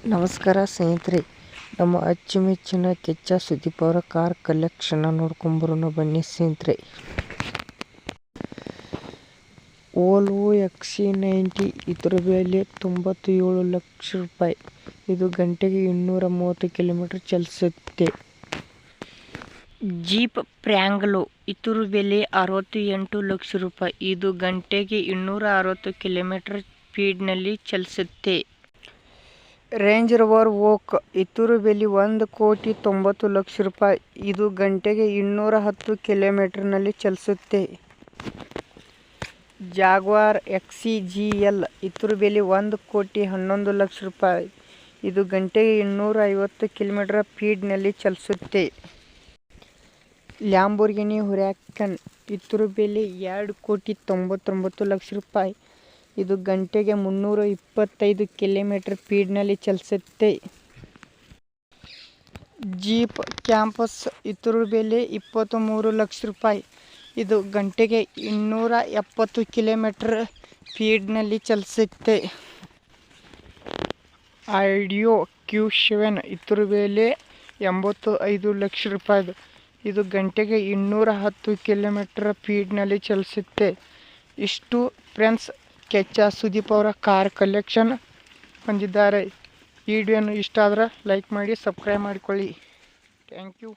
ನಮಸ್ಕಾರ ಸ್ನೇಹಿತರೆ, ನಮ್ಮ ಅಚ್ಚುಮೆಚ್ಚಿನ ಕೆಚ್ಚ ಸುದೀಪ್ ಅವರ ಕಾರ್ ಕಲೆಕ್ಷನ್ ನೋಡ್ಕೊಂಬರೋಣ ಬನ್ನಿ ಸ್ನೇಹಿತರೆ. ವೋಲ್ವೋ XC90 ಇದರ ಬೆಲೆ 97 ಲಕ್ಷ ರೂಪಾಯಿ. ಇದು ಗಂಟೆಗೆ 230 ಕಿಲೋಮೀಟರ್ ಚಲಿಸುತ್ತೆ. ಜೀಪ್ ವ್ರ್ಯಾಂಗ್ಲರ್ ಇದರ ಬೆಲೆ 68 ಲಕ್ಷ ರೂಪಾಯಿ. ಇದು ಗಂಟೆಗೆ 260 ಕಿಲೋಮೀಟರ್ ಸ್ಪೀಡ್ನಲ್ಲಿ ಚಲಿಸುತ್ತೆ. ರೇಂಜ್ ರೋವರ್ ವೋಕ್ ಇದರ ಬೆಲೆ 1,90 ಲಕ್ಷ ರೂಪಾಯಿ. ಇದು ಗಂಟೆಗೆ 210 ಕಿಲೋಮೀಟರ್ನಲ್ಲಿ ಚಲಿಸುತ್ತೆ. ಜಾಗ್ವಾರ್ XCGL ಇದರ ಬೆಲೆ 1,11 ಲಕ್ಷ ರೂಪಾಯಿ. ಇದು ಗಂಟೆಗೆ 250 ಕಿಲೋಮೀಟರ್ ಸ್ಪೀಡ್ನಲ್ಲಿ ಚಲಿಸುತ್ತೆ. ಲ್ಯಾಂಬೋರ್ಗಿನಿ ಹುರಾಕನ್ ಇದರ ಬೆಲೆ 2,99 ಲಕ್ಷ ರೂಪಾಯಿ. ಇದು ಗಂಟೆಗೆ 325 ಕಿಲೋಮೀಟರ್ ಸ್ಪೀಡ್ನಲ್ಲಿ ಚಲಿಸುತ್ತೆ. ಜೀಪ್ ಕ್ಯಾಂಪಸ್ ಇದರ ಬೆಲೆ 23 ಲಕ್ಷ ರೂಪಾಯಿ. ಇದು ಗಂಟೆಗೆ 270 ಕಿಲೋಮೀಟರ್ ಸ್ಪೀಡ್ನಲ್ಲಿ ಚಲಿಸುತ್ತೆ. ಆಡಿಯೋ Q7 ಇದರ ಬೆಲೆ 85 ಲಕ್ಷ ರೂಪಾಯಿ. ಇದು ಗಂಟೆಗೆ 210 ಕಿಲೋಮೀಟರ್ ಸ್ಪೀಡ್ನಲ್ಲಿ ಚಲಿಸುತ್ತೆ. ಇಷ್ಟು ಫ್ರೆಂಡ್ಸ್, ಕೆಚ್ಚ ಸುದೀಪ್ ಅವರ ಕಾರ್ ಕಲೆಕ್ಷನ್ ಹೊಂದಿದ್ದಾರೆ. ವಿಡಿಯೋನು ಇಷ್ಟ ಆದರೆ ಲೈಕ್ ಮಾಡಿ, ಸಬ್ಸ್ಕ್ರೈಬ್ ಮಾಡಿಕೊಳ್ಳಿ. Thank you.